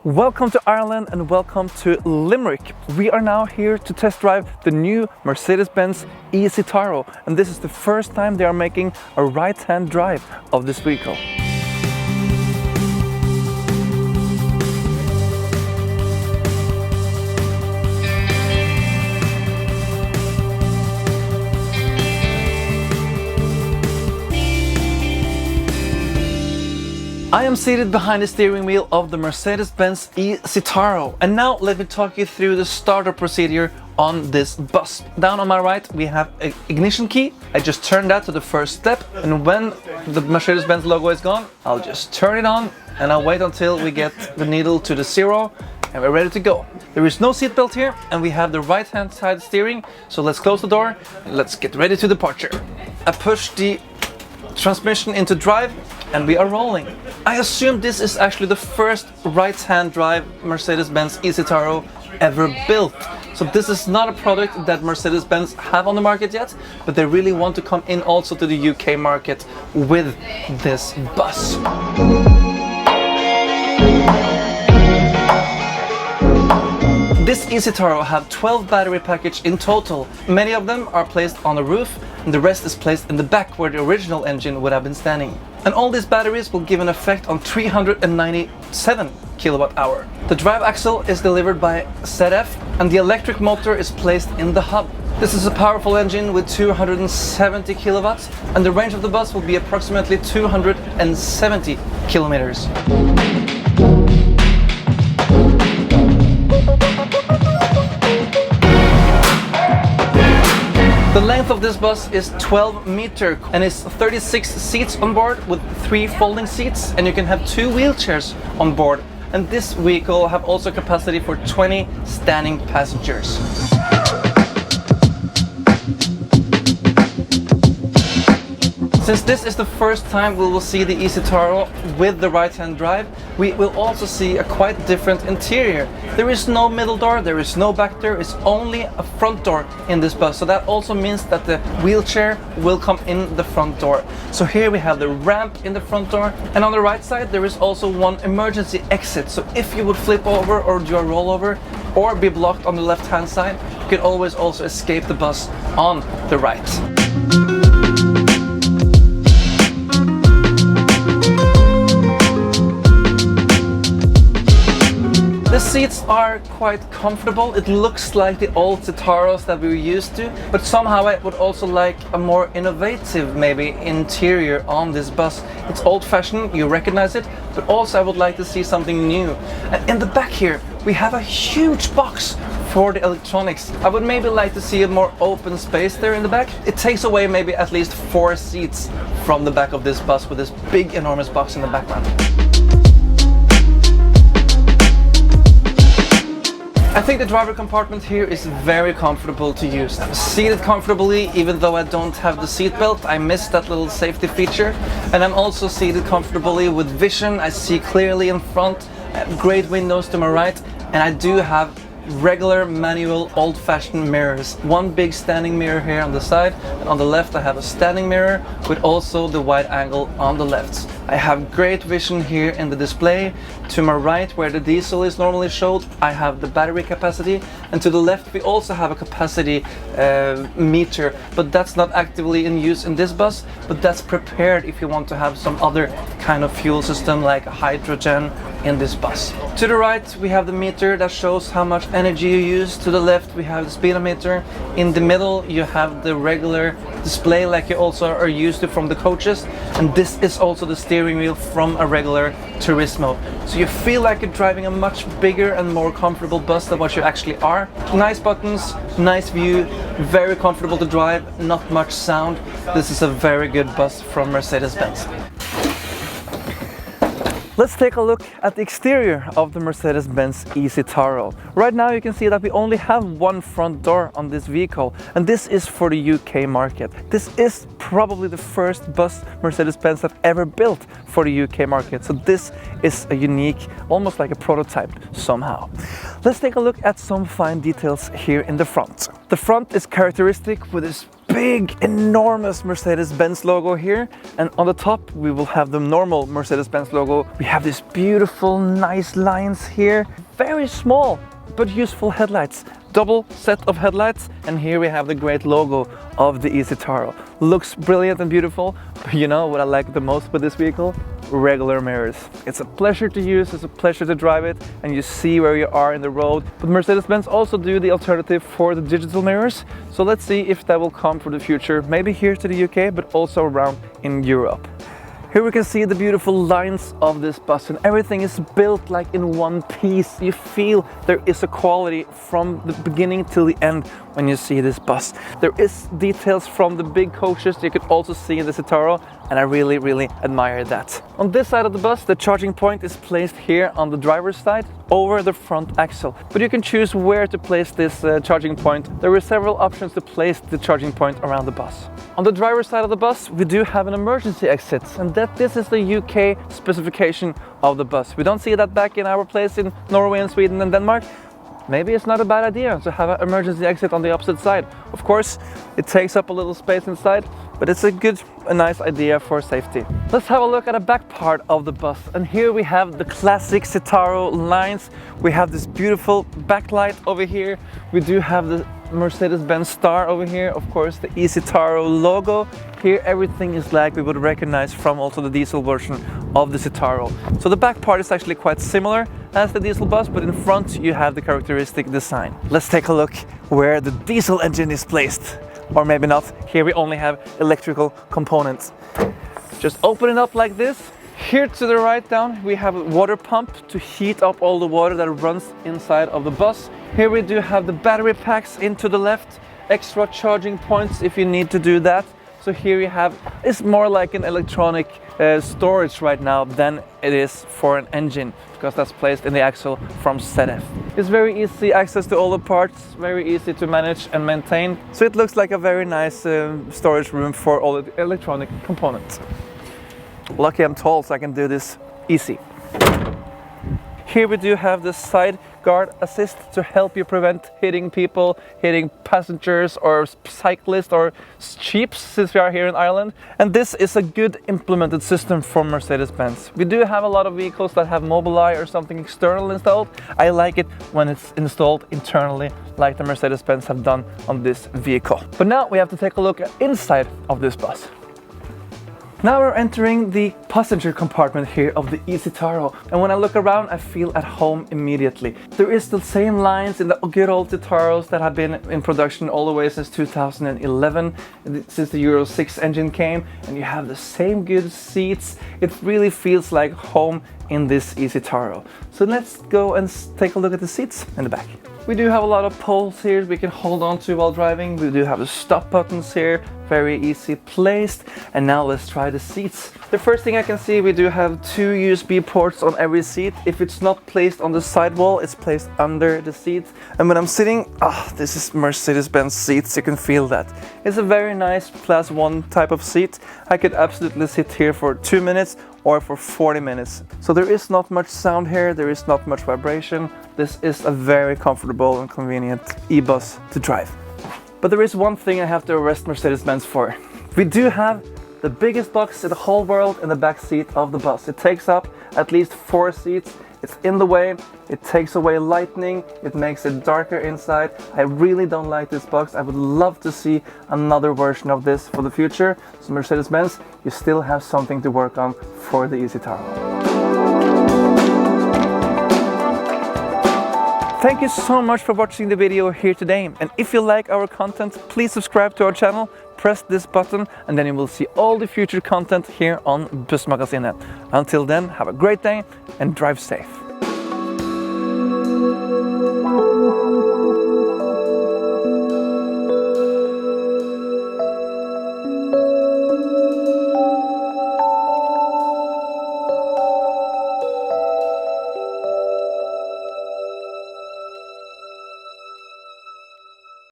Welcome to Ireland and welcome to Limerick. We are now here to test drive the new Mercedes Benz eCitaro, and this is the first time they are making a right-hand drive of this vehicle. I am seated behind the steering wheel of the Mercedes Benz eCitaro, and now let me talk you through the startup procedure on this bus. Down on my right we have an ignition key. I just turn that to the first step, and when the Mercedes Benz logo is gone, I'll just turn it on and I'll wait until we get the needle to the 0 and we're ready to go. There is no seatbelt here and we have the right hand side steering, so let's close the door and let's get ready to departure. I push the transmission into drive and we are rolling. I assume this is actually the first right-hand drive Mercedes-Benz eCitaro ever built. So this is not a product that Mercedes-Benz have on the market yet, but they really want to come in also to the UK market with this bus. This eCitaro have 12 battery package in total. Many of them are placed on the roof and the rest is placed in the back where the original engine would have been standing. And all these batteries will give an effect on 397 kilowatt hour. The drive axle is delivered by ZF and the electric motor is placed in the hub. This is a powerful engine with 270 kilowatts and the range of the bus will be approximately 270 kilometers. The length of this bus is 12 meters and is 36 seats on board with 3 folding seats, and you can have 2 wheelchairs on board. And this vehicle have also capacity for 20 standing passengers. Since this is the first time we will see the eCitaro with the right-hand drive, we will also see a quite different interior. There is no middle door, there is no back door, it's only a front door in this bus. So that also means that the wheelchair will come in the front door. So here we have the ramp in the front door, and on the right side there is also one emergency exit. So if you would flip over or do a rollover or be blocked on the left-hand side, you can always also escape the bus on the right. The seats are quite comfortable. It looks like the old Citaros that we were used to, but somehow I would also like a more innovative maybe interior on this bus. It's old-fashioned, you recognize it, but also I would like to see something new. And in the back here we have a huge box for the electronics. I would maybe like to see a more open space there in the back. It takes away maybe at least 4 seats from the back of this bus with this big enormous box in the background. I think the driver compartment here is very comfortable to use. I'm seated comfortably even though I don't have the seat belt. I missed that little safety feature. And I'm also seated comfortably with vision. I see clearly in front. I have great windows to my right, and I do have regular manual old-fashioned mirrors. One big standing mirror here on the side, and on the left I have a standing mirror with also the wide angle on the left. I have great vision here in the display. To my right, where the diesel is normally showed, I have the battery capacity, and to the left we also have a capacity meter, but that's not actively in use in this bus, but that's prepared if you want to have some other kind of fuel system like hydrogen in this bus. To the right we have the meter that shows how much energy you use. To the left we have the speedometer. In the middle you have the regular display like you also are used to from the coaches, and this is also the steering wheel from a regular Turismo. So you feel like you're driving a much bigger and more comfortable bus than what you actually are. Nice buttons, nice view, very comfortable to drive, not much sound. This is a very good bus from Mercedes Benz. Let's take a look at the exterior of the Mercedes Benz eCitaro. Right now you can see that we only have one front door on this vehicle, and this is for the UK market. This is probably the first bus Mercedes Benz have ever built for the UK market, so this is a unique, almost like a prototype somehow. Let's take a look at some fine details here in the front. The front is characteristic with this big, enormous Mercedes Benz logo here, and on the top we will have the normal Mercedes Benz logo. We have these beautiful, nice lines here. Very small, but useful headlights. Double set of headlights, and here we have the great logo of the eCitaro. Looks brilliant and beautiful, but you know what I like the most with this vehicle? Regular mirrors. It's a pleasure to use, it's a pleasure to drive it, and you see where you are in the road. But Mercedes-Benz also do the alternative for the digital mirrors, so let's see if that will come for the future, maybe here to the UK, but also around in Europe. Here we can see the beautiful lines of this bus, and everything is built like in one piece. You feel there is a quality from the beginning till the end when you see this bus. There is details from the big coaches you could also see in the eCitaro, and I really admire that. On this side of the bus, the charging point is placed here on the driver's side over the front axle. But you can choose where to place this charging point. There are several options to place the charging point around the bus. On the driver's side of the bus, we do have an emergency exit, and this is the UK specification of the bus. We don't see that back in our place in Norway and Sweden and Denmark. Maybe it's not a bad idea to have an emergency exit on the opposite side. Of course, it takes up a little space inside, but it's a nice idea for safety. Let's have a look at the back part of the bus. And here we have the classic eCitaro lines. We have this beautiful backlight over here. We do have the Mercedes-Benz star over here, of course the eCitaro logo. Here everything is like we would recognize from also the diesel version of the eCitaro. So the back part is actually quite similar as the diesel bus, but in front you have the characteristic design. Let's take a look where the diesel engine is placed. Or maybe not, here we only have electrical components. Just open it up like this. Here to the right down we have a water pump to heat up all the water that runs inside of the bus. Here we do have the battery packs into the left, extra charging points if you need to do that. So here you have, it's more like an electronic storage right now than it is for an engine, because that's placed in the axle from ZF. It's very easy access to all the parts, very easy to manage and maintain. So it looks like a very nice storage room for all the electronic components. Lucky I'm tall so I can do this easy. Here we do have the side guard assist to help you prevent hitting people, hitting passengers or cyclists or sheep, since we are here in Ireland. And this is a good implemented system from Mercedes-Benz. We do have a lot of vehicles that have Mobileye or something external installed. I like it when it's installed internally, like the Mercedes-Benz have done on this vehicle. But now we have to take a look at inside of this bus. Now we're entering the passenger compartment here of the eCitaro, and when I look around I feel at home immediately. There is the same lines in the good old eCitaros that have been in production all the way since 2011, since the Euro 6 engine came, and you have the same good seats. It really feels like home in this eCitaro. So let's go and take a look at the seats in the back. We do have a lot of poles here we can hold on to while driving. We do have the stop buttons here, very easy placed. And now let's try the seats. The first thing I can see, we do have 2 USB ports on every seat. If it's not placed on the sidewall, it's placed under the seat. And when I'm sitting, this is Mercedes-Benz seats, you can feel that. It's a very nice class 1 type of seat. I could absolutely sit here for 2 minutes or for 40 minutes. So there is not much sound here, there is not much vibration. This is a very comfortable and convenient e-bus to drive. But there is one thing I have to arrest Mercedes-Benz for. We do have the biggest box in the whole world in the back seat of the bus. It takes up at least 4 seats. It's in the way, it takes away lighting, it makes it darker inside. I really don't like this box. I would love to see another version of this for the future. So Mercedes-Benz, you still have something to work on for the eCitaro. Thank you so much for watching the video here today. And if you like our content, please subscribe to our channel, press this button, and then you will see all the future content here on Bussmagasinet. Until then, have a great day and drive safe.